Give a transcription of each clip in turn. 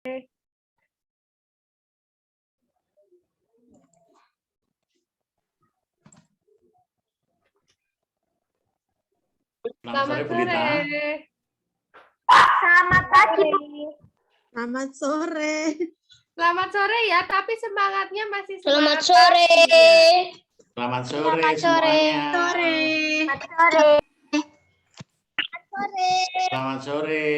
Selamat sore. Selamat pagi. Selamat sore. Selamat sore ya, tapi semangatnya masih Selamat semangat sore. pagi ya. Selamat sore Selamat sore. semuanya. Selamat sore. Selamat sore. Selamat sore.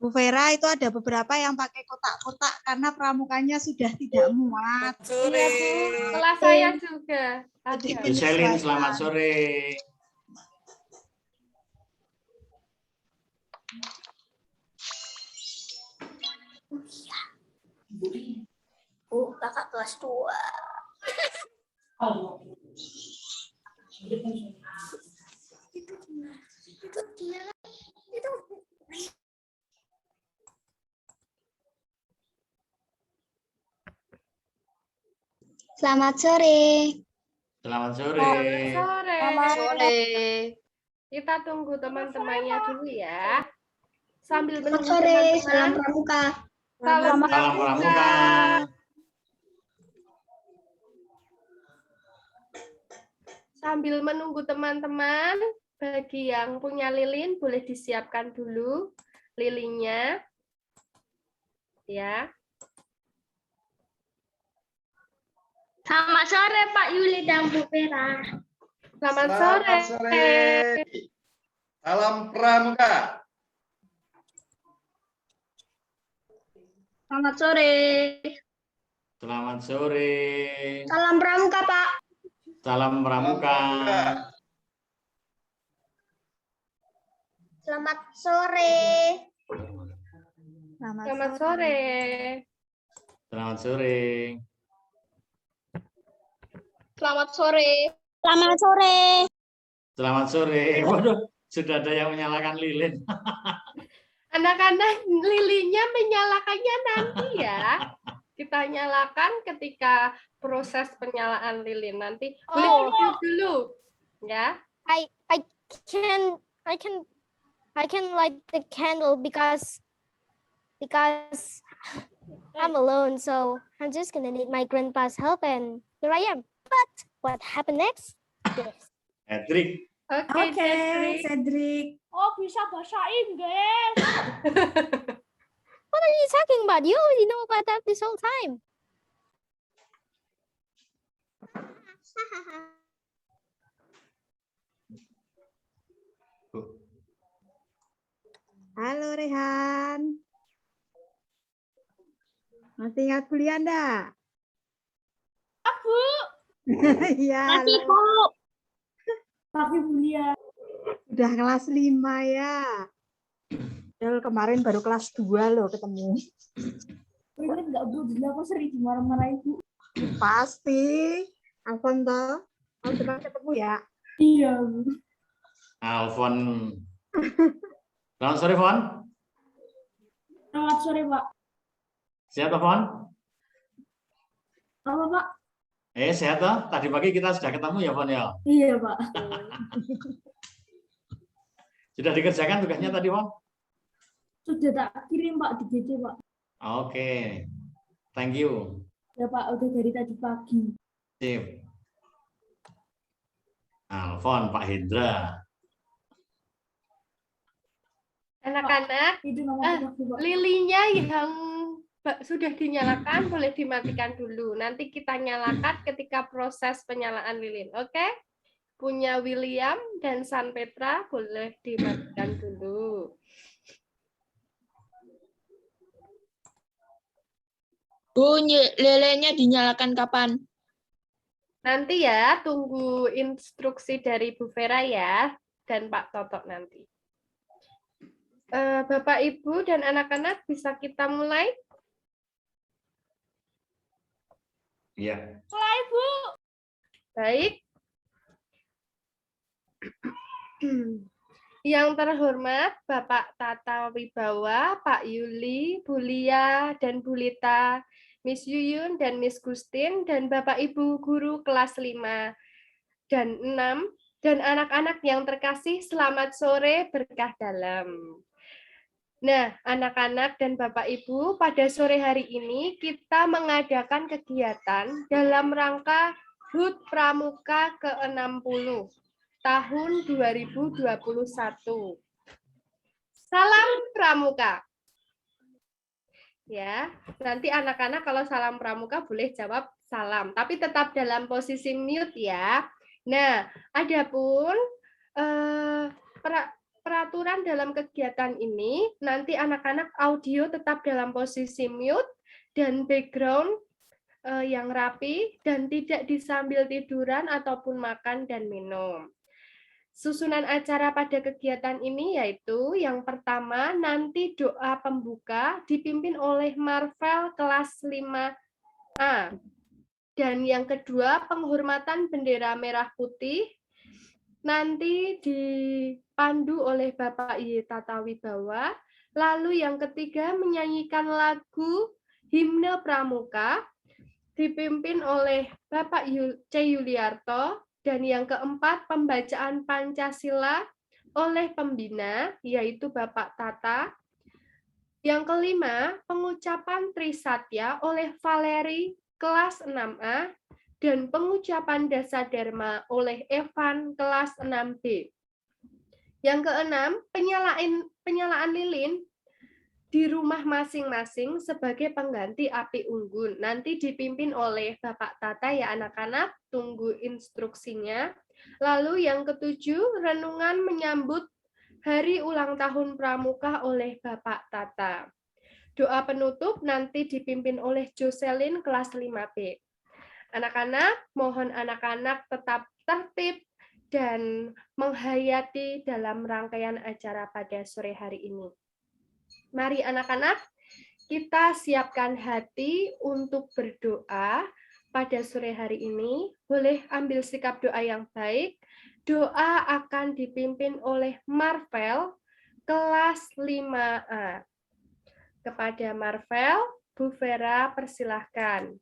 Bu Vera, itu ada beberapa yang pakai kotak-kotak karena pramukanya sudah tidak muat. Iya Bu, kelas saya juga. Jadi Ada. Bu Selin, selamat sore. Kakak kelas 2. Itu dia. Itu. Selamat sore. Selamat sore. Sore. Selamat sore. Kita tunggu teman-temannya dulu ya. Sambil Selamat menunggu sore. Salam teman-teman. pramuka. Salam Salam pramuka. Sambil menunggu teman-teman, bagi yang punya lilin boleh disiapkan dulu lilinnya. Ya. Selamat sore Pak Yuli dan Bu Vera. Selamat sore. Salam pramuka. Selamat sore. Selamat sore. Salam pramuka Pak. Salam pramuka. Selamat sore. Selamat sore. Selamat sore. Selamat sore. Selamat sore. Selamat sore. Waduh, sudah ada yang menyalakan lilin. Anak-anak lilinnya menyalakannya nanti ya. Kita nyalakan ketika proses penyalaan lilin nanti. Boleh duduk dulu, ya. I can light the candle because I'm alone, so I'm just gonna need my grandpa's help, and here I am. But what happened next? This. Edric. Oke, Cedric. Cedric. Oh, bisa bahasa Inggris. What are you talking about? You already know about that this whole time. Halo Rehan. Masih ingat kuliah enggak? Aku. Iya. Masih, halo. Bu. Tapi kuliah. Udah kelas 5 ya. Padahal kemarin baru kelas 2 loh ketemu. Ingat nggak Bu, dulu aku sering dimarah-marah Ibu. Pasti. Alfon toh. Mau kita ketemu ya. Iya, Bu. Alfon. Selamat sore, Fon. Selamat sore, Pak. Sehat, Fon? Apa, Pak? Sehat toh? Tadi pagi kita sudah ketemu ya, Fon ya? Iya, Pak. Sudah dikerjakan tugasnya tadi, Fon? Sudah tak kirim, Pak, di GC, Pak. Oke. Thank you. Ya, Pak, udah dari tadi pagi. Sip. Alfon, Pak Hendra. Anak-anak, Itu nomor Pak. lilinnya yang sudah dinyalakan boleh dimatikan dulu. Nanti kita nyalakan ketika proses penyalaan lilin. Oke? Punya William dan San Petra boleh dimatikan dulu. Bu, lilinnya dinyalakan kapan? Nanti ya, tunggu instruksi dari Bu Vera ya, dan Pak Totok nanti. Bapak, Ibu, dan anak-anak bisa kita mulai? Iya. Mulai, Bu. Baik. Yang terhormat Bapak Tata Wibawa, Pak Yuli, Bu Lia, dan Bu Lita, Miss Yuyun dan Miss Gustin, dan Bapak Ibu guru kelas 5 dan 6, dan anak-anak yang terkasih, selamat sore berkah dalam. Nah, anak-anak dan Bapak Ibu, pada sore hari ini kita mengadakan kegiatan dalam rangka HUT Pramuka ke-60 tahun 2021. Salam Pramuka. Ya, nanti anak-anak kalau salam pramuka boleh jawab salam, tapi tetap dalam posisi mute ya. Nah, adapun peraturan dalam kegiatan ini, nanti anak-anak audio tetap dalam posisi mute dan background yang rapi dan tidak disambil tiduran ataupun makan dan minum. Susunan acara pada kegiatan ini yaitu yang pertama nanti doa pembuka dipimpin oleh Marvel kelas 5A. Dan yang kedua penghormatan bendera merah putih nanti dipandu oleh Bapak Y. Tata Wibawa. Lalu yang ketiga menyanyikan lagu himne pramuka dipimpin oleh Bapak C. Yuliarto. Dan yang keempat, pembacaan Pancasila oleh pembina, yaitu Bapak Tata. Yang kelima, pengucapan Trisatya oleh Valeri kelas 6A, dan pengucapan Dasadharma oleh Evan kelas 6B. Yang keenam, penyalaan lilin di rumah masing-masing sebagai pengganti api unggun. Nanti dipimpin oleh Bapak Tata ya anak-anak, tunggu instruksinya. Lalu yang ketujuh, renungan menyambut hari ulang tahun Pramuka oleh Bapak Tata. Doa penutup nanti dipimpin oleh Jocelyn kelas 5B. Anak-anak, mohon anak-anak tetap tertib dan menghayati dalam rangkaian acara pada sore hari ini. Mari anak-anak, kita siapkan hati untuk berdoa pada sore hari ini. Boleh ambil sikap doa yang baik. Doa akan dipimpin oleh Marvel kelas 5A. Kepada Marvel, Bu Vera persilahkan.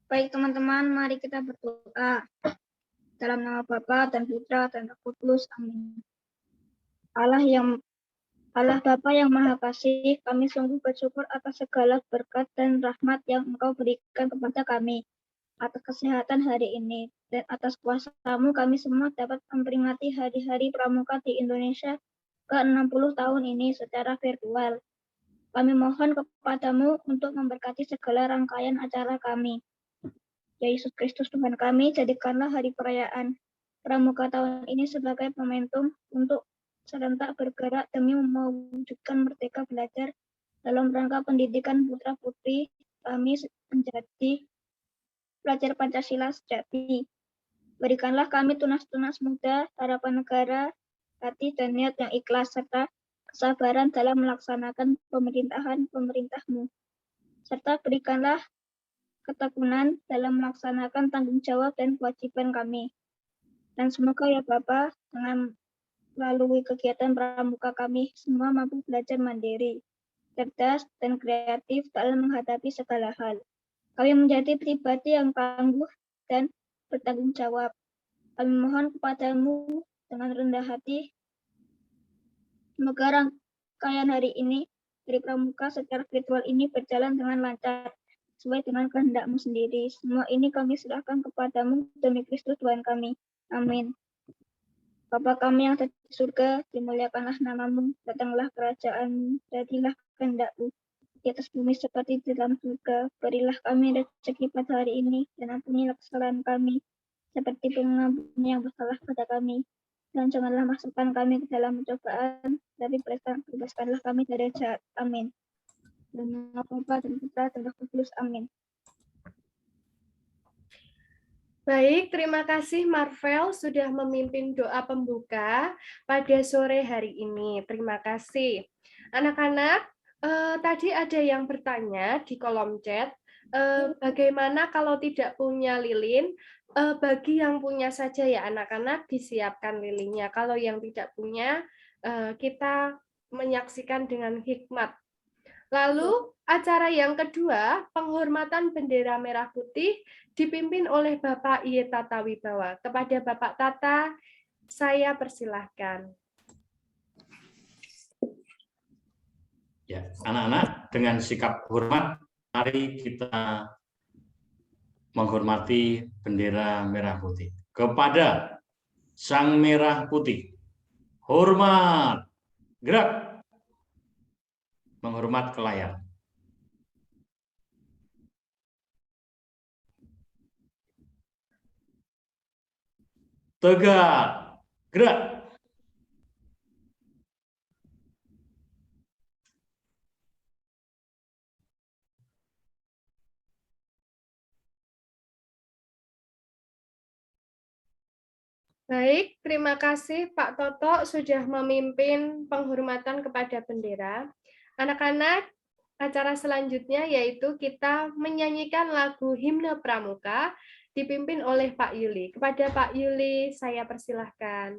Baik teman-teman, mari kita berdoa. Dalam nama Bapa dan Putra dan Roh Kudus. Amin. Allah Bapa yang Maha Kasih, kami sungguh bersyukur atas segala berkat dan rahmat yang Engkau berikan kepada kami, atas kesehatan hari ini, dan atas kuasa-Mu kami semua dapat memperingati hari-hari pramuka di Indonesia ke-60 tahun ini secara virtual. Kami mohon kepada-Mu untuk memberkati segala rangkaian acara kami. Ya Yesus Kristus Tuhan kami, jadikanlah hari perayaan pramuka tahun ini sebagai momentum untuk serentak bergerak demi mewujudkan merdeka belajar dalam rangka pendidikan putra-putri kami menjadi pelajar Pancasila sejati. Berikanlah kami tunas-tunas muda, harapan negara, hati dan niat yang ikhlas, serta kesabaran dalam melaksanakan pemerintahan-Mu. Serta berikanlah ketekunan dalam melaksanakan tanggung jawab dan kewajiban kami. Dan semoga ya Bapa, dengan melalui kegiatan pramuka kami semua mampu belajar mandiri, cerdas, dan kreatif dalam menghadapi segala hal. Kami menjadi pribadi yang tangguh dan bertanggung jawab. Kami mohon kepada-Mu dengan rendah hati, semoga rangkaian hari ini dari pramuka secara virtual ini berjalan dengan lancar, sesuai dengan kehendak-Mu sendiri. Semua ini kami serahkan kepada-Mu demi Kristus Tuhan kami. Amin. Bapa kami yang ada di surga, dimuliakanlah nama-Mu, datanglah kerajaan-Mu, jadilah kehendak-Mu di atas bumi seperti di dalam surga. Berilah kami rezeki pada hari ini, dan ampunilah kesalahan kami, seperti pengampuni yang bersalah pada kami. Dan janganlah masukkan kami ke dalam pencobaan, tapi bebaskanlah kami dari jahat. Amin. Dalam nama Bapa dan Putra dan Roh Kudus. Amin. Baik, terima kasih Marvel sudah memimpin doa pembuka pada sore hari ini. Terima kasih. Anak-anak, tadi ada yang bertanya di kolom chat, bagaimana kalau tidak punya lilin? Bagi yang punya saja ya anak-anak disiapkan lilinnya. Kalau yang tidak punya, kita menyaksikan dengan hikmat. Lalu acara yang kedua, penghormatan bendera merah putih dipimpin oleh Bapak Y. Tata Wibawa. Kepada Bapak Tata, saya persilahkan. Ya, anak-anak dengan sikap hormat, mari kita menghormati bendera merah putih. Kepada Sang Merah Putih, hormat, gerak, menghormat ke layar. Tegak, gerak. Baik, terima kasih Pak Toto sudah memimpin penghormatan kepada bendera. Anak-anak, acara selanjutnya yaitu kita menyanyikan lagu Himne Pramuka dipimpin oleh Pak Yuli. Kepada Pak Yuli, saya persilahkan.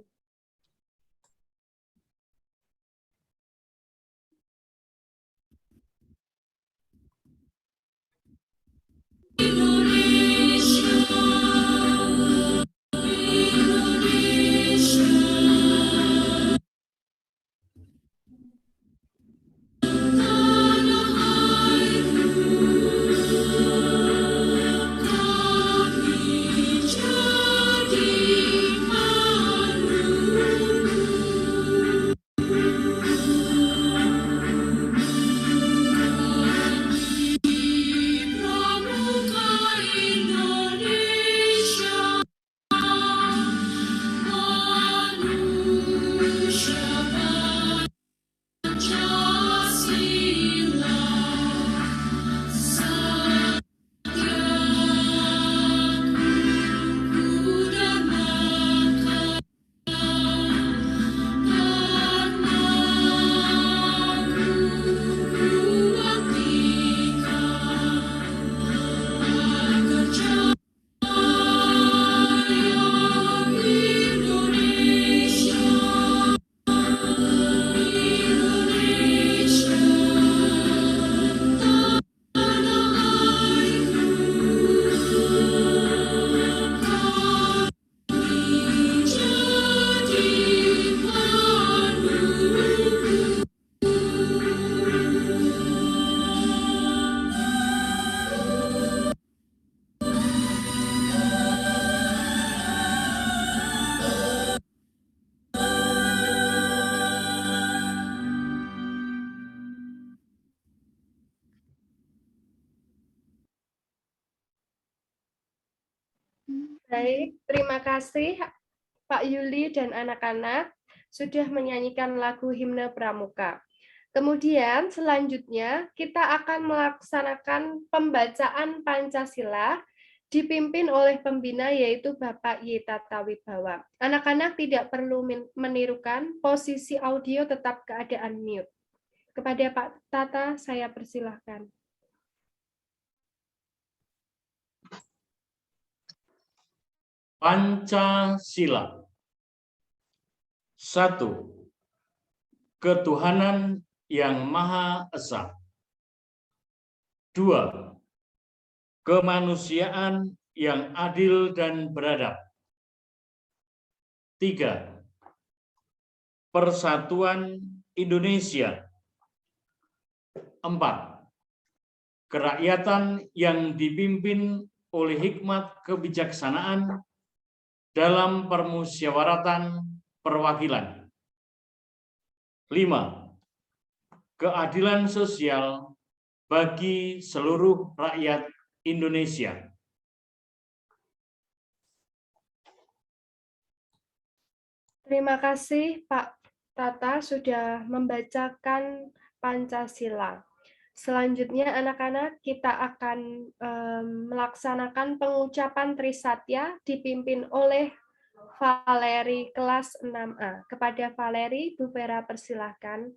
Baik, terima kasih Pak Yuli dan anak-anak sudah menyanyikan lagu Himne Pramuka. Kemudian selanjutnya kita akan melaksanakan pembacaan Pancasila dipimpin oleh pembina yaitu Bapak Y. Tata Wibawa. Anak-anak tidak perlu menirukan, posisi audio tetap keadaan mute. Kepada Pak Tata saya persilahkan. Pancasila. 1. Ketuhanan yang Maha Esa. 2. Kemanusiaan yang adil dan beradab. 3. Persatuan Indonesia. 4. Kerakyatan yang dipimpin oleh hikmat kebijaksanaan dalam permusyawaratan perwakilan. 5. Keadilan sosial bagi seluruh rakyat Indonesia. Terima kasih Pak Tata sudah membacakan Pancasila. Selanjutnya anak-anak kita akan melaksanakan pengucapan Trisatya dipimpin oleh Valeri kelas 6A. Kepada Valeri, Bu Vera persilahkan.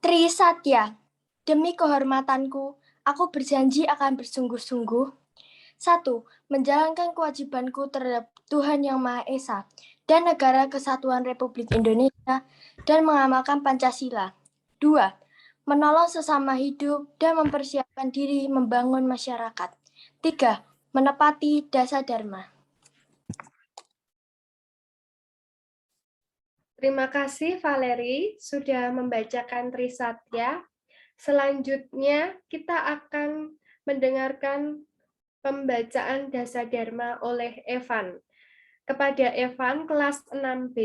Trisatya, demi kehormatanku, aku berjanji akan bersungguh-sungguh. 1. Menjalankan kewajibanku terhadap Tuhan Yang Maha Esa dan Negara Kesatuan Republik Indonesia dan mengamalkan Pancasila. 2. Menolong sesama hidup dan mempersiapkan diri membangun masyarakat. 3. Menepati Dasa Dharma. Terima kasih Valeri sudah membacakan Trisatya. Selanjutnya kita akan mendengarkan pembacaan Dasadharma oleh Evan. Kepada Evan kelas 6B,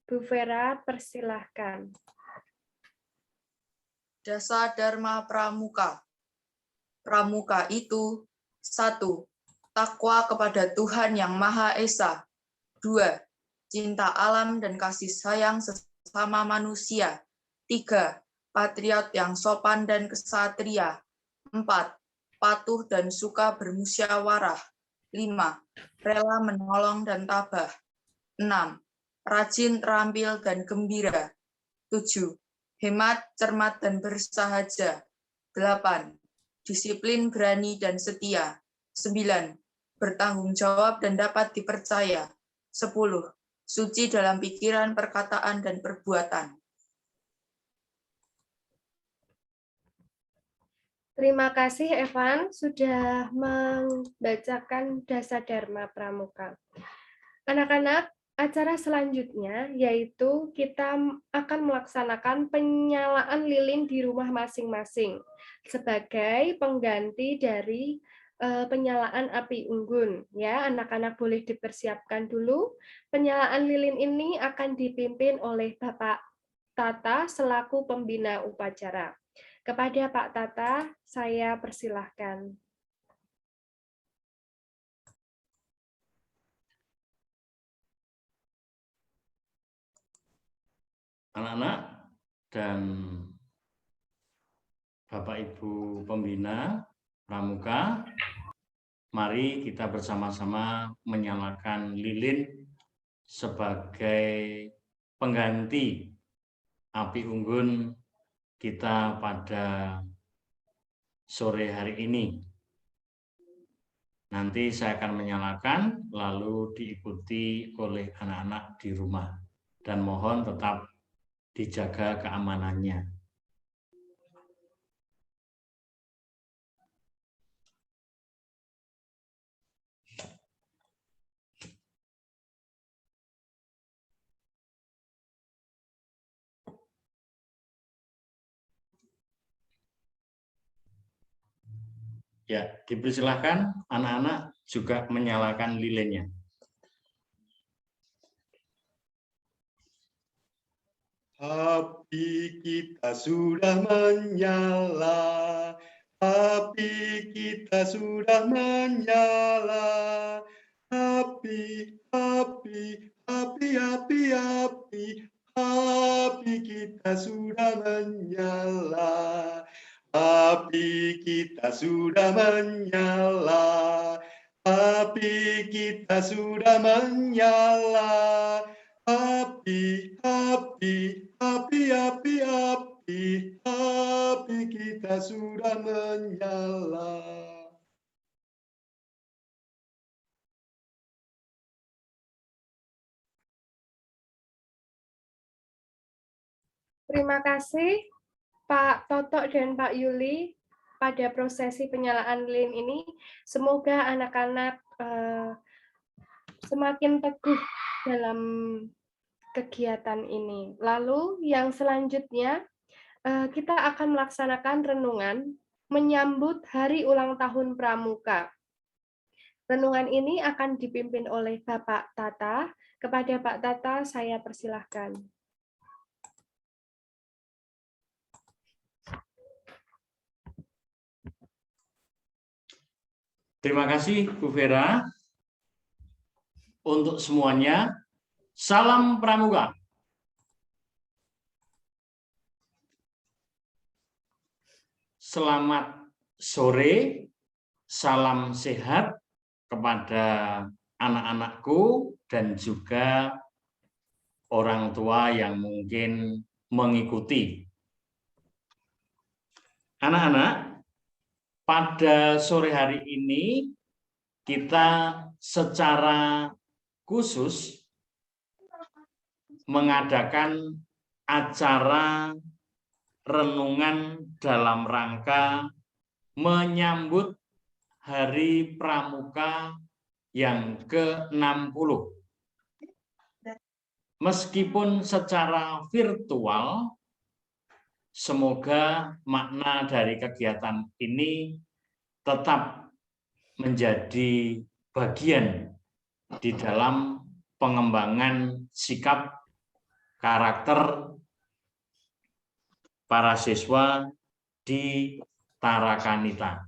Bu Vera persilahkan. Dasadharma Pramuka. Pramuka itu 1. Takwa kepada Tuhan Yang Maha Esa. 2. Cinta alam dan kasih sayang sesama manusia. 3. Patriot yang sopan dan kesatria. 4. Patuh dan suka bermusyawarah. 5. Rela menolong dan tabah. 6. Rajin, terampil, dan gembira. 7. Hemat, cermat, dan bersahaja. 8. Disiplin, berani, dan setia. 9. Bertanggung jawab dan dapat dipercaya. 10. Suci dalam pikiran, perkataan, dan perbuatan. Terima kasih Evan sudah membacakan Dasadharma Pramuka. Anak-anak, acara selanjutnya yaitu kita akan melaksanakan penyalaan lilin di rumah masing-masing sebagai pengganti dari penyalaan api unggun. Ya, anak-anak boleh dipersiapkan dulu. Penyalaan lilin ini akan dipimpin oleh Bapak Tata selaku pembina upacara. Kepada Pak Tata, saya persilahkan. Anak-anak dan Bapak Ibu pembina Pramuka, mari kita bersama-sama menyalakan lilin sebagai pengganti api unggun kita pada sore hari ini. Nanti saya akan menyalakan, lalu diikuti oleh anak-anak di rumah. Dan mohon tetap dijaga keamanannya. Ya, dipersilahkan anak-anak juga menyalakan lilinnya. Api kita sudah menyala, api kita sudah menyala, api, api, api, api, api, api kita sudah menyala, api kita sudah menyala, api kita sudah menyala. Api, api, api, api, api, api kita sudah menyala. Terima kasih Pak Totok dan Pak Yuli pada prosesi penyalaan lilin ini. Semoga anak-anak semakin teguh dalam kegiatan ini. Lalu yang selanjutnya kita akan melaksanakan renungan menyambut hari ulang tahun Pramuka. Renungan ini akan dipimpin oleh Bapak Tata. Kepada Pak Tata saya persilahkan. Terima kasih Bu Vera. Untuk semuanya, salam Pramuka. Selamat sore, salam sehat kepada anak-anakku dan juga orang tua yang mungkin mengikuti. Anak-anak, pada sore hari ini kita secara khusus mengadakan acara renungan dalam rangka menyambut Hari Pramuka yang ke-60. meskipun secara virtual, semoga makna dari kegiatan ini tetap menjadi bagian di dalam pengembangan sikap karakter para siswa di Tarakanita.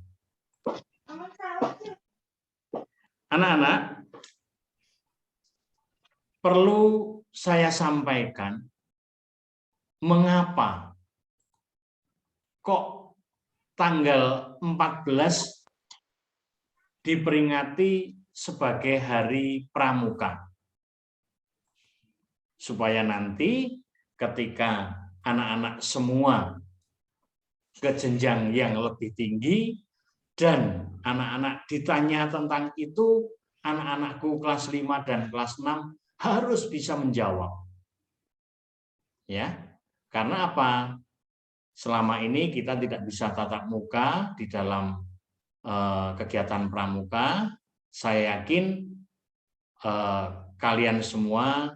Anak-anak, perlu saya sampaikan mengapa kok tanggal 14 diperingati sebagai Hari Pramuka. Supaya nanti ketika anak-anak semua ke jenjang yang lebih tinggi dan anak-anak ditanya tentang itu, anak-anakku kelas 5 dan kelas 6 harus bisa menjawab. Ya. Karena apa? Selama ini kita tidak bisa tatap muka di dalam kegiatan pramuka. Saya yakin kalian semua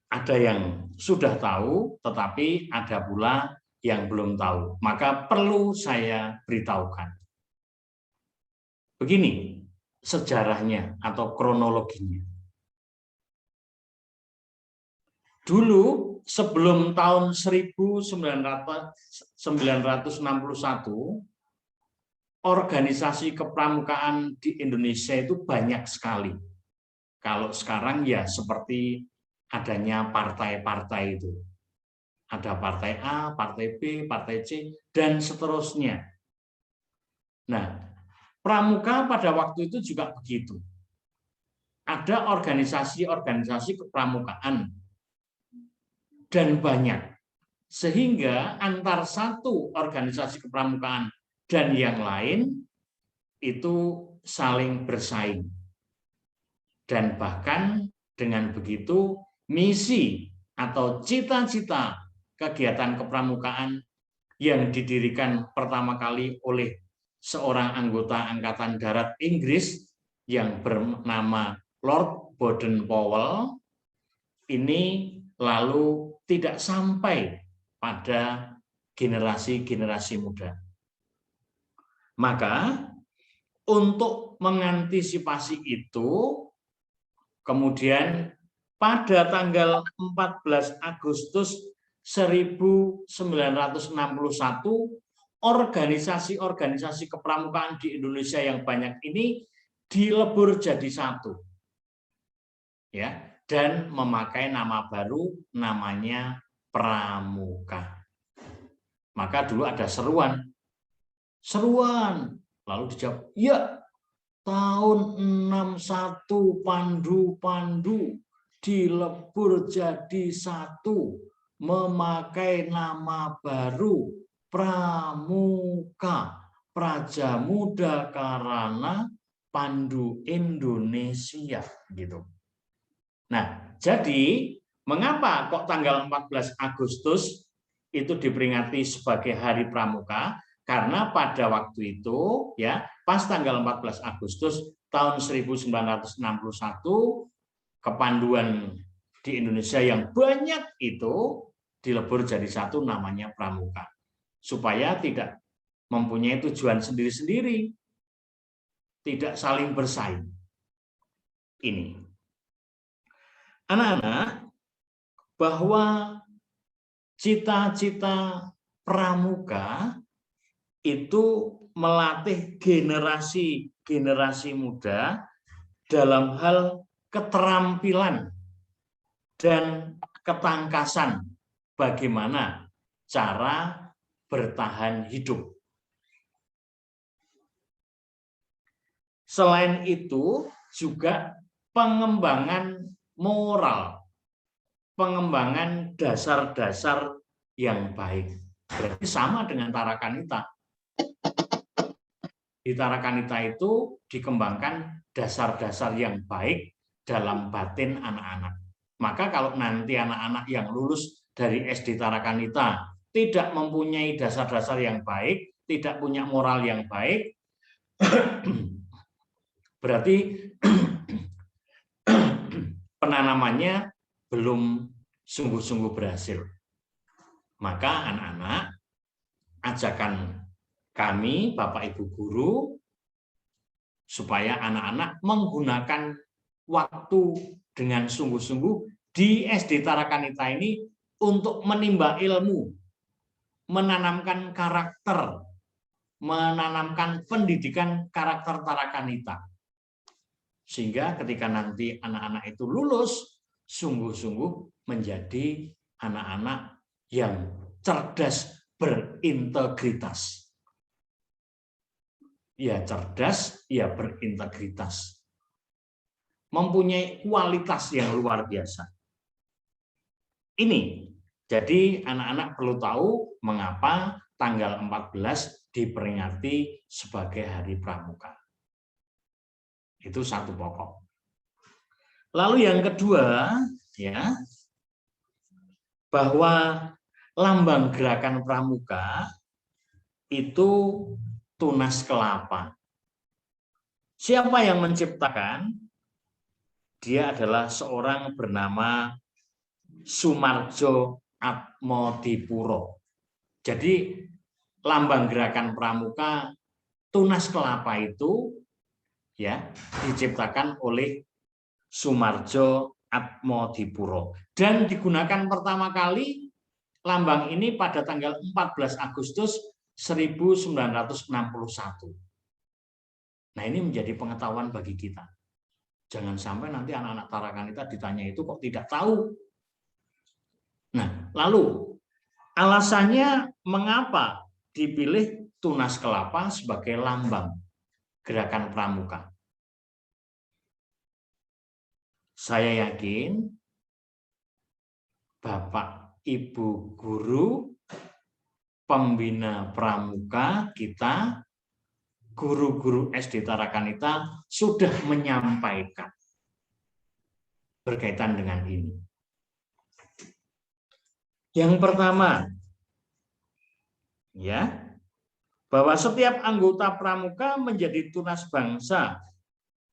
ada yang sudah tahu, tetapi ada pula yang belum tahu. Maka perlu saya beritahukan. Begini sejarahnya atau kronologinya. Dulu sebelum tahun 1961, organisasi kepramukaan di Indonesia itu banyak sekali. Kalau sekarang ya seperti adanya partai-partai itu. Ada partai A, partai B, partai C, dan seterusnya. Nah, pramuka pada waktu itu juga begitu. Ada organisasi-organisasi kepramukaan dan banyak. Sehingga antar satu organisasi kepramukaan dan yang lain itu saling bersaing. Dan bahkan dengan begitu misi atau cita-cita kegiatan kepramukaan yang didirikan pertama kali oleh seorang anggota Angkatan Darat Inggris yang bernama Lord Baden-Powell ini lalu tidak sampai pada generasi-generasi muda. Maka untuk mengantisipasi itu, kemudian pada tanggal 14 Agustus 1961, organisasi-organisasi kepramukaan di Indonesia yang banyak ini dilebur jadi satu. Ya, dan memakai nama baru namanya pramuka. Maka dulu ada seruan. Lalu dijawab, ya, tahun 61 pandu-pandu dilebur jadi satu, memakai nama baru pramuka, Praja Muda Karana Pandu Indonesia, gitu. Nah, jadi mengapa kok tanggal 14 Agustus itu diperingati sebagai Hari Pramuka? Karena pada waktu itu, ya, pas tanggal 14 Agustus tahun 1961, kepanduan di Indonesia yang banyak itu dilebur jadi satu namanya pramuka. Supaya tidak mempunyai tujuan sendiri-sendiri, tidak saling bersaing. Ini. Anak-anak, bahwa cita-cita pramuka itu melatih generasi-generasi muda dalam hal keterampilan dan ketangkasan bagaimana cara bertahan hidup. Selain itu juga pengembangan moral, pengembangan dasar-dasar yang baik. Berarti sama dengan Tarakanita. Di Tarakanita itu dikembangkan dasar-dasar yang baik dalam batin anak-anak. Maka kalau nanti anak-anak yang lulus dari SD Tarakanita tidak mempunyai dasar-dasar yang baik, tidak punya moral yang baik, berarti penanamannya belum sungguh-sungguh berhasil. Maka anak-anak, ajakan kami, Bapak Ibu Guru, supaya anak-anak menggunakan waktu dengan sungguh-sungguh di SD Tarakanita ini untuk menimba ilmu, menanamkan karakter, menanamkan pendidikan karakter Tarakanita. Sehingga ketika nanti anak-anak itu lulus, sungguh-sungguh menjadi anak-anak yang cerdas berintegritas. Ya cerdas, ya berintegritas. Mempunyai kualitas yang luar biasa. Ini, jadi anak-anak perlu tahu mengapa tanggal 14 diperingati sebagai Hari Pramuka. Itu satu pokok. Lalu yang kedua, ya, bahwa lambang gerakan pramuka itu tunas kelapa. Siapa yang menciptakan? Dia adalah seorang bernama Sumarjo Atmodipuro. Jadi lambang gerakan pramuka tunas kelapa itu ya diciptakan oleh Sumarjo Atmodipuro dan digunakan pertama kali lambang ini pada tanggal 14 Agustus 1961. Nah, ini menjadi pengetahuan bagi kita. Jangan sampai nanti anak-anak Tarakanita ditanya itu kok tidak tahu. Nah, lalu alasannya mengapa dipilih tunas kelapa sebagai lambang gerakan pramuka? Saya yakin Bapak Ibu guru, pembina pramuka kita, guru-guru SD Tarakanita sudah menyampaikan berkaitan dengan ini. Yang pertama, ya, bahwa setiap anggota pramuka menjadi tunas bangsa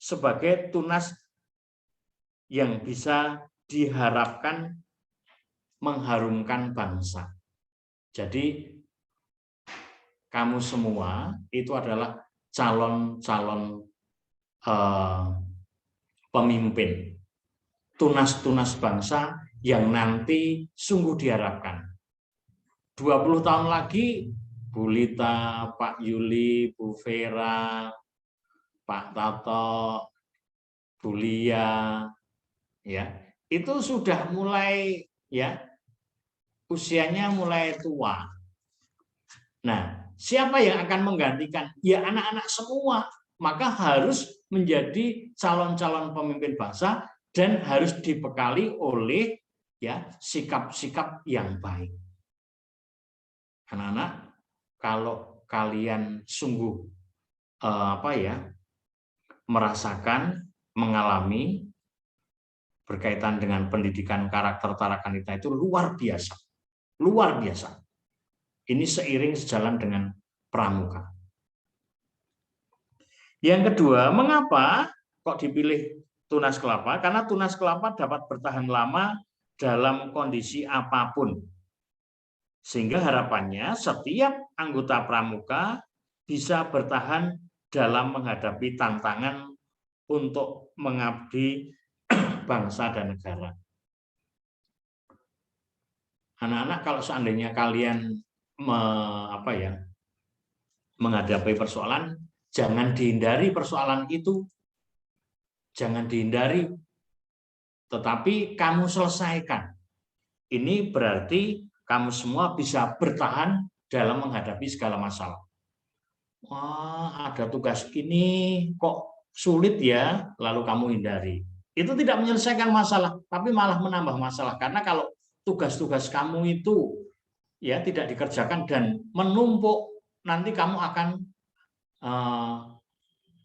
sebagai tunas yang bisa diharapkan mengharumkan bangsa. Jadi kamu semua itu adalah calon-calon pemimpin, tunas-tunas bangsa yang nanti sungguh diharapkan. 20 tahun lagi, Bu Lita, Pak Yuli, Bu Vera, Pak Tato, Bu Lia, ya, itu sudah mulai ya usianya mulai tua. Nah, siapa yang akan menggantikan? Ya anak-anak semua. Maka harus menjadi calon-calon pemimpin bangsa dan harus dibekali oleh ya sikap-sikap yang baik. Anak-anak, kalau kalian sungguh merasakan, mengalami berkaitan dengan pendidikan karakter Tarakanita itu luar biasa. Luar biasa. Ini seiring sejalan dengan pramuka. Yang kedua, mengapa kok dipilih tunas kelapa? Karena tunas kelapa dapat bertahan lama dalam kondisi apapun. Sehingga harapannya setiap anggota pramuka bisa bertahan dalam menghadapi tantangan untuk mengabdi bangsa dan negara. Anak-anak, kalau seandainya kalian menghadapi persoalan, jangan dihindari persoalan itu. Jangan dihindari. Tetapi kamu selesaikan. Ini berarti kamu semua bisa bertahan dalam menghadapi segala masalah. Wah, ada tugas ini kok sulit ya, lalu kamu hindari. Itu tidak menyelesaikan masalah, tapi malah menambah masalah. Karena kalau tugas-tugas kamu itu ya tidak dikerjakan dan menumpuk, nanti kamu akan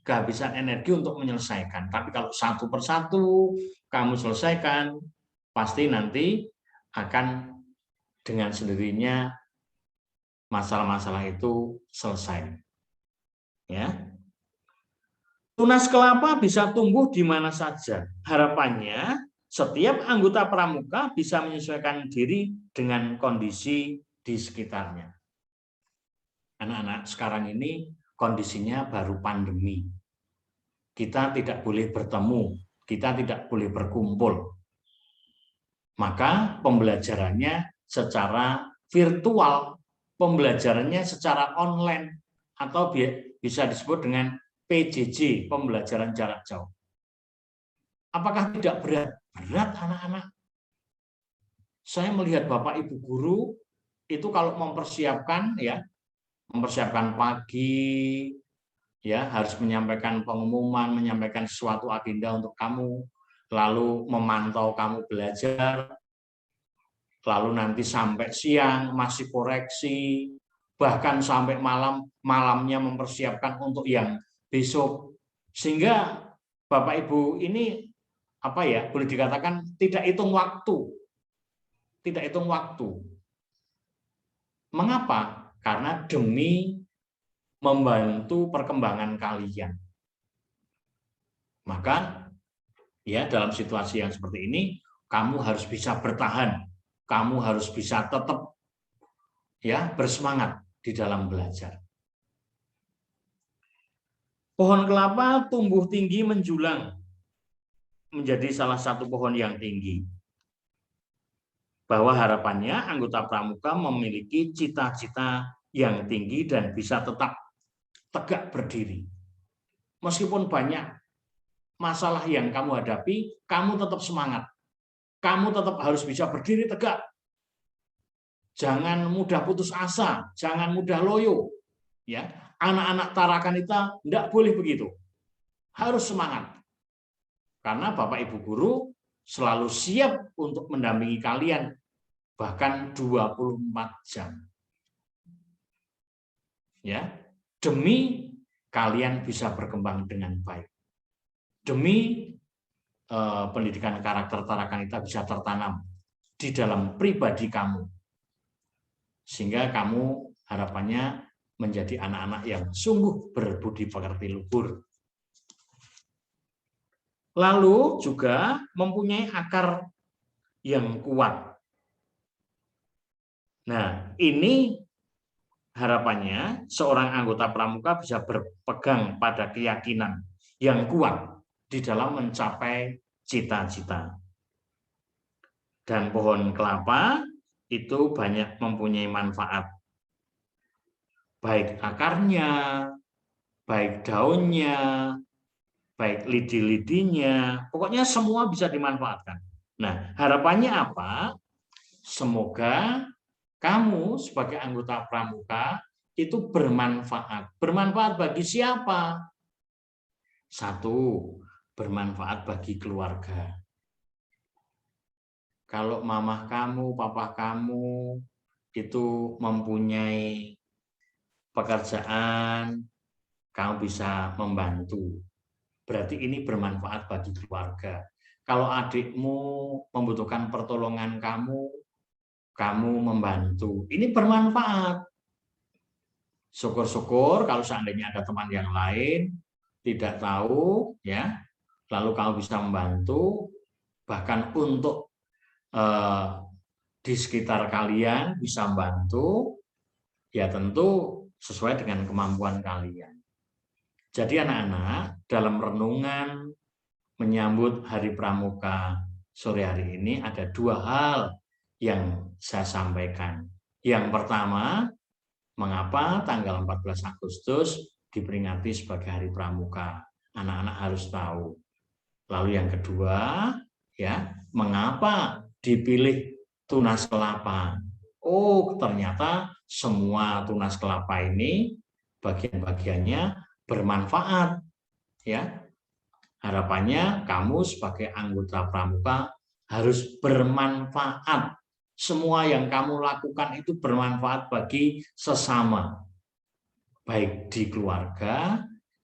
kehabisan energi untuk menyelesaikan. Tapi kalau satu persatu kamu selesaikan, pasti nanti akan dengan sendirinya masalah-masalah itu selesai. Ya. Tunas kelapa bisa tumbuh di mana saja. Harapannya setiap anggota pramuka bisa menyesuaikan diri dengan kondisi di sekitarnya. Anak-anak, sekarang ini kondisinya baru pandemi. Kita tidak boleh bertemu, kita tidak boleh berkumpul. Maka pembelajarannya secara virtual, pembelajarannya secara online, atau bisa disebut dengan PJJ, pembelajaran jarak jauh. Apakah tidak berat? Berat, anak-anak. Saya melihat Bapak Ibu guru itu kalau mempersiapkan pagi, ya harus menyampaikan pengumuman, menyampaikan sesuatu agenda untuk kamu, lalu memantau kamu belajar, lalu nanti sampai siang masih koreksi, bahkan sampai malamnya mempersiapkan untuk yang besok, sehingga Bapak Ibu ini boleh dikatakan tidak hitung waktu. Mengapa? Karena demi membantu perkembangan kalian. Maka ya dalam situasi yang seperti ini kamu harus bisa bertahan, kamu harus bisa tetap ya bersemangat di dalam belajar. Pohon kelapa tumbuh tinggi menjulang menjadi salah satu pohon yang tinggi. Bahwa harapannya anggota pramuka memiliki cita-cita yang tinggi dan bisa tetap tegak berdiri. Meskipun banyak masalah yang kamu hadapi, kamu tetap semangat. Kamu tetap harus bisa berdiri tegak. Jangan mudah putus asa, jangan mudah loyo. Ya, anak-anak Tarakanita tidak boleh begitu. Harus semangat. Karena Bapak Ibu guru selalu siap untuk mendampingi kalian bahkan 24 jam. Ya, demi kalian bisa berkembang dengan baik. Demi pendidikan karakter Tarakanita bisa tertanam di dalam pribadi kamu. Sehingga kamu harapannya menjadi anak-anak yang sungguh berbudi pekerti luhur. Lalu juga mempunyai akar yang kuat. Nah, ini harapannya seorang anggota pramuka bisa berpegang pada keyakinan yang kuat di dalam mencapai cita-cita. Dan pohon kelapa itu banyak mempunyai manfaat. Baik akarnya, baik daunnya, baik lidi-lidinya, pokoknya semua bisa dimanfaatkan. Nah, harapannya apa? Semoga kamu sebagai anggota pramuka itu bermanfaat. Bermanfaat bagi siapa? Satu, bermanfaat bagi keluarga. Kalau mamah kamu, papa kamu itu mempunyai pekerjaan, kamu bisa membantu. Berarti ini bermanfaat bagi keluarga. Kalau adikmu membutuhkan pertolongan kamu membantu. Ini bermanfaat. Syukur-syukur kalau seandainya ada teman yang lain tidak tahu, ya, lalu kamu bisa membantu, bahkan untuk di sekitar kalian bisa membantu, ya tentu sesuai dengan kemampuan kalian. Jadi anak-anak, dalam renungan menyambut Hari Pramuka sore hari ini ada dua hal yang saya sampaikan. Yang pertama, mengapa tanggal 14 Agustus diperingati sebagai Hari Pramuka? Anak-anak harus tahu. Lalu yang kedua, ya, mengapa dipilih tunas kelapa? Oh, ternyata semua tunas kelapa ini bagian-bagiannya bermanfaat, ya. Harapannya kamu sebagai anggota pramuka harus bermanfaat. Semua yang kamu lakukan itu bermanfaat bagi sesama, baik di keluarga,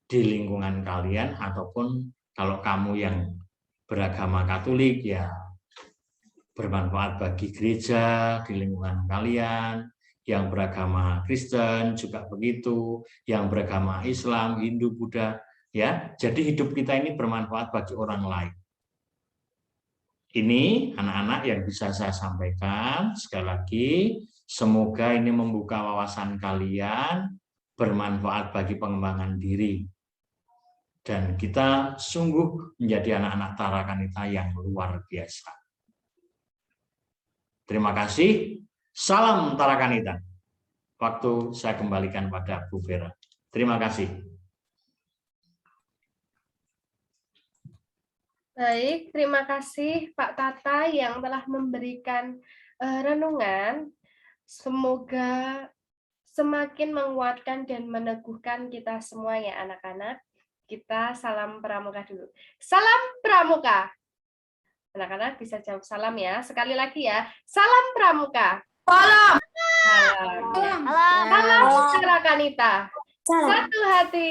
di lingkungan kalian, ataupun kalau kamu yang beragama Katolik, ya bermanfaat bagi gereja di lingkungan kalian. Yang beragama Kristen juga begitu, yang beragama Islam, Hindu, Buddha, ya. Jadi hidup kita ini bermanfaat bagi orang lain. Ini anak-anak yang bisa saya sampaikan. Sekali lagi, semoga ini membuka wawasan kalian, bermanfaat bagi pengembangan diri. Dan kita sungguh menjadi anak-anak Tarakanita yang luar biasa. Terima kasih. Salam Tarakanita. Waktu saya kembalikan pada Bu Vera. Terima kasih. Baik, terima kasih Pak Tata yang telah memberikan renungan. Semoga semakin menguatkan dan meneguhkan kita semua ya anak-anak. Kita salam pramuka dulu. Salam pramuka. Anak-anak bisa jawab salam ya. Sekali lagi ya. Salam pramuka. Salam. Salam. Salam Tarakanita. Satu hati.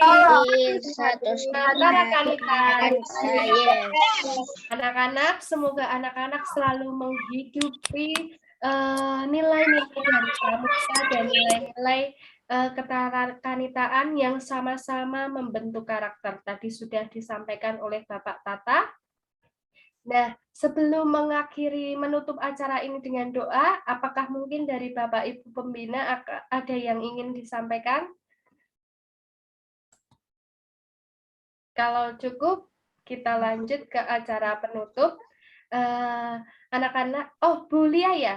Tarakanita. Anak-anak, semoga anak-anak selalu menghidupi nilai-nilai dari pramuka dan nilai-nilai ketarakanitaan yang sama-sama membentuk karakter. Tadi sudah disampaikan oleh Bapak Tata. Nah, sebelum mengakhiri menutup acara ini dengan doa, apakah mungkin dari Bapak Ibu Pembina ada yang ingin disampaikan? Kalau cukup, kita lanjut ke acara penutup. Anak-anak, Bu Lia ya?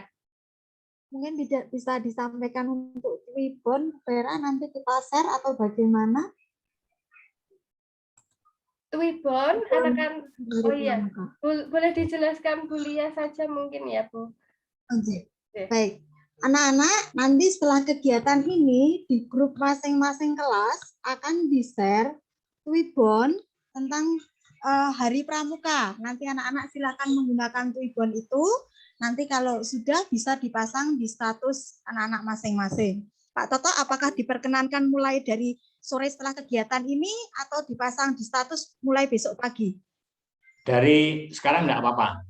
Mungkin tidak bisa disampaikan untuk Twibbon, Vera, nanti kita share atau bagaimana? Twibbon, anak-anak, oh iya, boleh dijelaskan Bu Lia saja mungkin ya, Bu? Oke. Baik. Anak-anak, nanti setelah kegiatan ini di grup masing-masing kelas akan di-share Twibbon tentang Hari Pramuka. Nanti anak-anak silakan menggunakan Twibbon itu. Nanti kalau sudah bisa dipasang di status anak-anak masing-masing. Pak Toto, apakah diperkenankan mulai dari sore setelah kegiatan ini atau dipasang di status mulai besok pagi? Dari sekarang enggak apa-apa.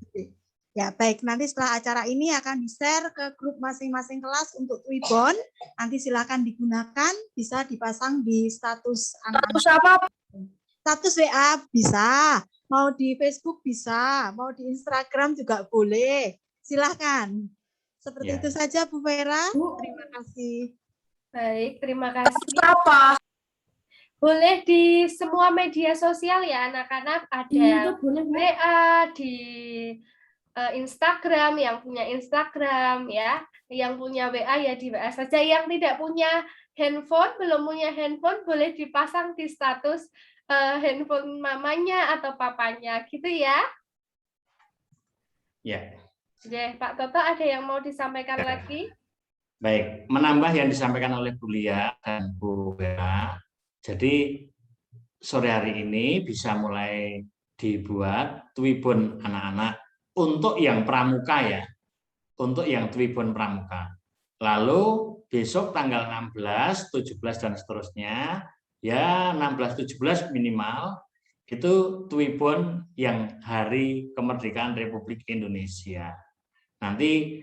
Ya, baik. Nanti setelah acara ini akan di-share ke grup masing-masing kelas untuk Twibbon. Nanti silakan digunakan, bisa dipasang di status anak-anak. Status WA bisa, mau di Facebook bisa, mau di Instagram juga boleh. Silahkan. Seperti itu saja Bu Vera. Terima kasih. Baik, terima kasih. Boleh di semua media sosial ya anak-anak, ada WA, di Instagram, yang punya Instagram ya, yang punya WA ya di WA saja, yang tidak punya handphone, belum punya handphone, boleh dipasang di status handphone mamanya atau papanya, gitu ya. Ya. Oke, Pak Toto ada yang mau disampaikan lagi? Baik, menambah yang disampaikan oleh Bu Lia dan Bu Vera. Jadi sore hari ini bisa mulai dibuat Twibbon anak-anak untuk yang pramuka ya, untuk yang Twibbon pramuka. Lalu besok tanggal 16, 17 dan seterusnya, ya 16, 17 minimal itu Twibbon yang Hari Kemerdekaan Republik Indonesia. Nanti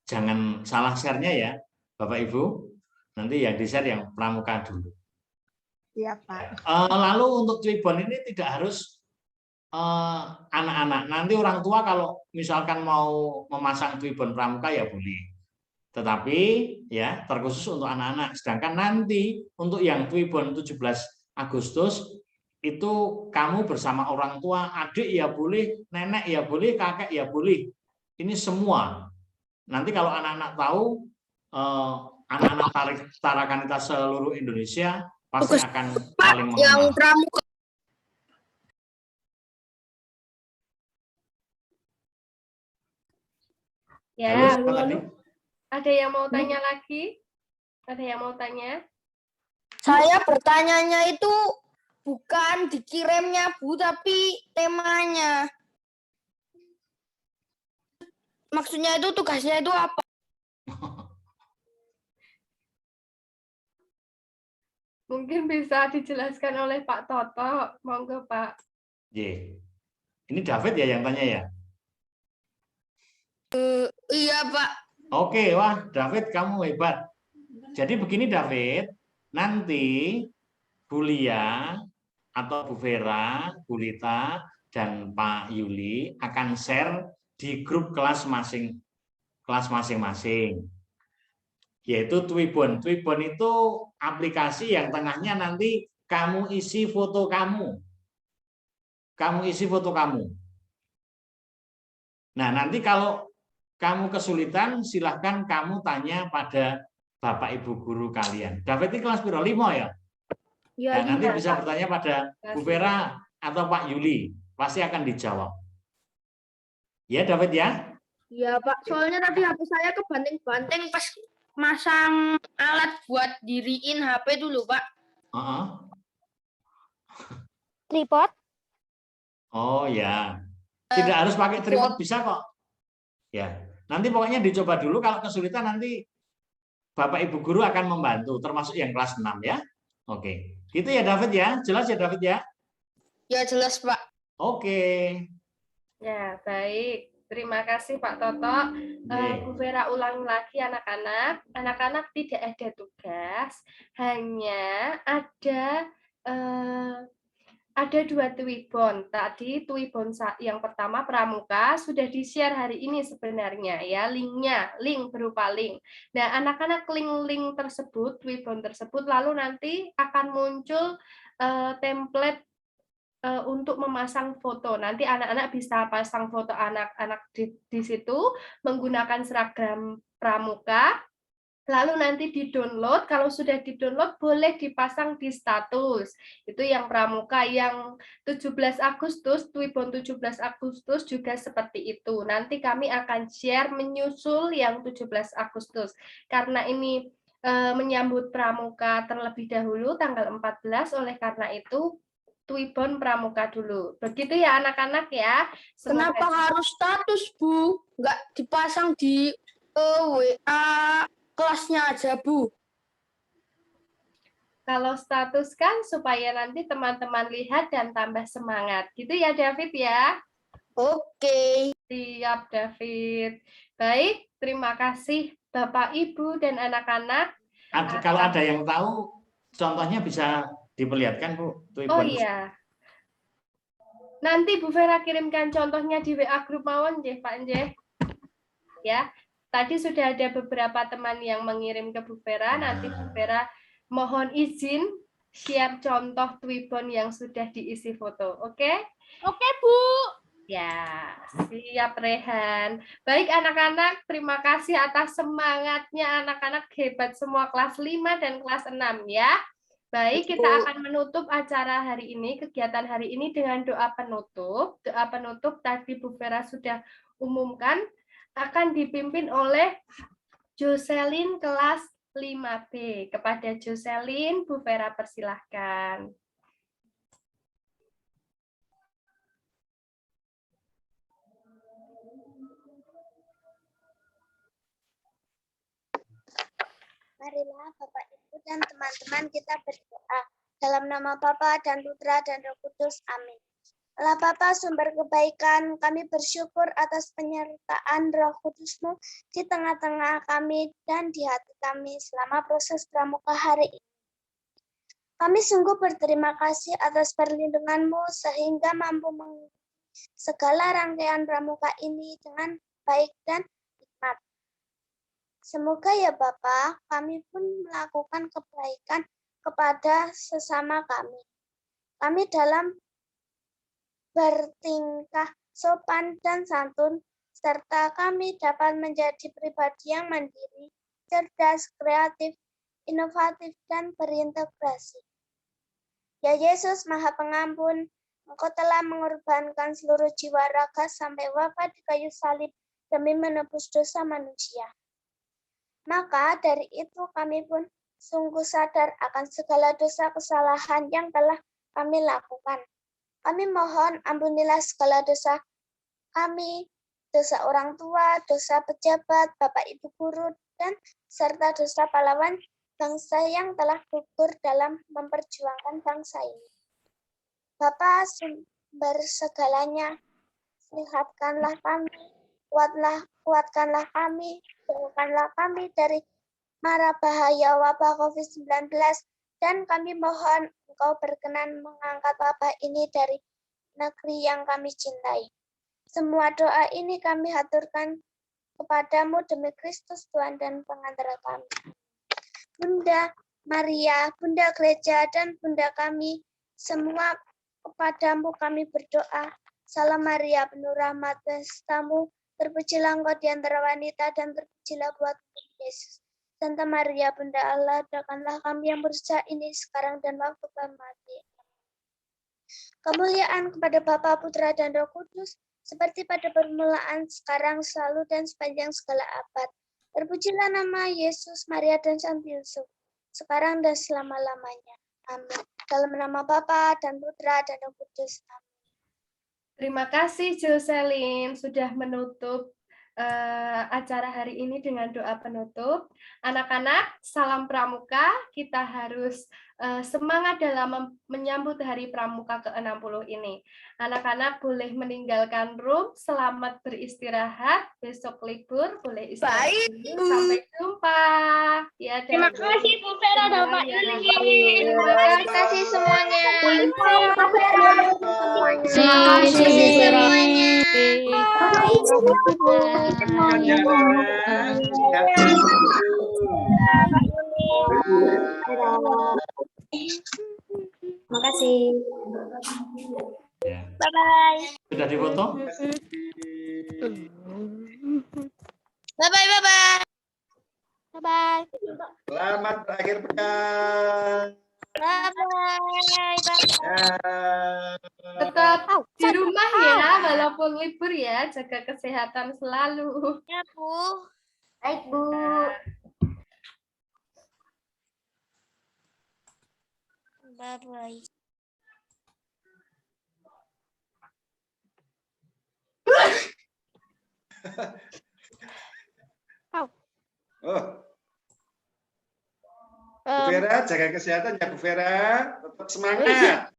jangan salah share-nya ya, Bapak Ibu. Nanti yang di-share yang pramuka dulu. Iya, Pak. Lalu untuk Twibbon ini tidak harus anak-anak. Nanti orang tua kalau misalkan mau memasang Twibbon pramuka ya boleh. Tetapi ya terkhusus untuk anak-anak. Sedangkan nanti untuk yang Twibbon 17 Agustus itu kamu bersama orang tua, adik ya boleh, nenek ya boleh, kakek ya boleh. Ini semua. Nanti kalau anak-anak tahu, anak-anak Tarakanita seluruh Indonesia pasti akan saling mengenal. Ya, Halo, ada yang mau tanya lagi? Ada yang mau tanya? Saya bertanyanya itu bukan dikirimnya, Bu, tapi temanya. Maksudnya itu tugasnya itu apa? Mungkin bisa dijelaskan oleh Pak Toto. Monggo, Pak. Ini David ya yang tanya ya? Iya, Pak. Oke, wah David kamu hebat. Jadi begini David, nanti Bu Lia atau Bu Vera, Bu Lita, dan Pak Yuli akan share di grup kelas masing-masing. Yaitu Twibbon. Twibbon itu aplikasi yang tengahnya nanti kamu isi foto kamu. Kamu isi foto kamu. Nah, nanti kalau kamu kesulitan, silahkan kamu tanya pada Bapak Ibu guru kalian. David ini kelas berapa? 5 ya? Ya, Nah, nanti bisa bertanya pada Bu Vera atau Pak Yuli. Pasti akan dijawab. Ya, David ya? ya Pak. Soalnya tadi HP saya kebanting-banting pas masang alat buat diriin HP dulu, Pak. Tripod? Oh ya. Tidak harus pakai tripod, bisa kok. Ya. Nanti pokoknya dicoba dulu, kalau kesulitan nanti Bapak Ibu guru akan membantu, termasuk yang kelas 6 ya. Oke. Gitu ya David ya? Jelas ya David ya? Ya jelas, Pak. Oke. Ya, baik. Terima kasih Pak Toto. Bu Vera ulang lagi anak-anak. Anak-anak tidak ada tugas, hanya ada 2 Twibbon. Tadi Twibbon yang pertama Pramuka sudah di-share hari ini sebenarnya ya, link berupa link. Nah, anak-anak link tersebut, Twibbon tersebut lalu nanti akan muncul template untuk memasang foto. Nanti anak-anak bisa pasang foto anak-anak di situ menggunakan seragam Pramuka. Lalu nanti di-download, kalau sudah di-download boleh dipasang di status. Itu yang Pramuka, yang 17 Agustus, Twibbon 17 Agustus juga seperti itu. Nanti kami akan share menyusul yang 17 Agustus. Karena ini menyambut Pramuka terlebih dahulu tanggal 14, oleh karena itu Twibbon Pramuka dulu. Begitu ya anak-anak ya. Semoga... Kenapa harus status, Bu? Nggak dipasang di WA kelasnya aja, Bu. Kalau status kan supaya nanti teman-teman lihat dan tambah semangat. Gitu ya David ya? Oke. Siap David. Baik, terima kasih Bapak, Ibu, dan anak-anak. Kalau ada yang tahu, contohnya bisa diperlihatkan Bu. Oh iya. Nanti Bu Vera kirimkan contohnya di WA grup mawon, Pak Nje. Ya. Tadi sudah ada beberapa teman yang mengirim ke Bu Vera. Nanti Bu Vera mohon izin share contoh Twibbon yang sudah diisi foto. Oke? Oke, Bu. Ya, siap Rehan. Baik anak-anak, terima kasih atas semangatnya anak-anak hebat semua kelas 5 dan kelas 6 ya. Baik, kita akan menutup acara hari ini, kegiatan hari ini dengan doa penutup. Doa penutup tadi Bu Vera sudah umumkan, akan dipimpin oleh Jocelyn kelas 5B. Kepada Jocelyn, Bu Vera persilahkan. Marilah Bapak, Ibu, dan teman-teman kita berdoa. Dalam nama Bapa dan Putra dan Roh Kudus. Amin. Allah Bapa, sumber kebaikan, kami bersyukur atas penyertaan Roh Kudus-Mu di tengah-tengah kami dan di hati kami selama proses pramuka hari ini. Kami sungguh berterima kasih atas perlindungan-Mu sehingga mampu mengikuti segala rangkaian pramuka ini dengan baik dan hikmat. Semoga ya Bapa, kami pun melakukan kebaikan kepada sesama kami. Kami dalam bertingkah sopan dan santun, serta kami dapat menjadi pribadi yang mandiri, cerdas, kreatif, inovatif, dan berintegrasi. Ya Yesus, Maha Pengampun, Engkau telah mengorbankan seluruh jiwa raga sampai wafat di kayu salib demi menebus dosa manusia. Maka dari itu kami pun sungguh sadar akan segala dosa kesalahan yang telah kami lakukan. Kami mohon ampunilah segala dosa kami, dosa orang tua, dosa pejabat, Bapak Ibu guru, dan serta dosa pahlawan bangsa yang telah gugur dalam memperjuangkan bangsa ini. Bapa sumber segalanya, sehatkanlah kami, kuatkanlah kami, jauhkanlah kami dari mara bahaya wabah COVID-19, dan kami mohon Engkau berkenan mengangkat wabah ini dari negeri yang kami cintai. Semua doa ini kami haturkan kepadamu demi Kristus Tuhan dan pengantara kami. Bunda Maria, Bunda Gereja, dan Bunda kami, semua kepadamu kami berdoa. Salam Maria, penuh rahmat, Tuhan sertamu, terpujilah engkau di antara wanita, dan terpujilah buah tubuhmu Yesus. Santa Maria, Bunda Allah, doakanlah kami yang berdosa ini sekarang dan waktu kami mati. Kemuliaan kepada Bapa, Putra, dan Roh Kudus, seperti pada permulaan, sekarang, selalu, dan sepanjang segala abad. Terpujilah nama Yesus, Maria, dan Santo Yusuf, sekarang dan selama-lamanya. Amin. Dalam nama Bapa dan Putra dan Roh Kudus. Amin. Terima kasih Jocelyn sudah menutup acara hari ini dengan doa penutup. Anak-anak, salam pramuka. Kita harus semangat dalam menyambut hari pramuka ke-60 ini. Anak-anak boleh meninggalkan room. Selamat beristirahat. Besok libur, boleh istirahat dulu. Sampai jumpa. Ya, Terima kasih Bu Vera dan Pak Yuli. Terima kasih semuanya. Terima Terima kasih semuanya. Terima kasih. Ya. Bye-bye. Sudah dipoto? Bye-bye, bye-bye. Bye-bye. Selamat berakhir pekan. Bye-bye. Tetap di rumah ya, walaupun libur ya, jaga kesehatan selalu. Ya, Bu. Baik, Bu. Bye-bye. Oh. Bu Vera, jaga kesehatan ya Bu Vera. Tetap semangat.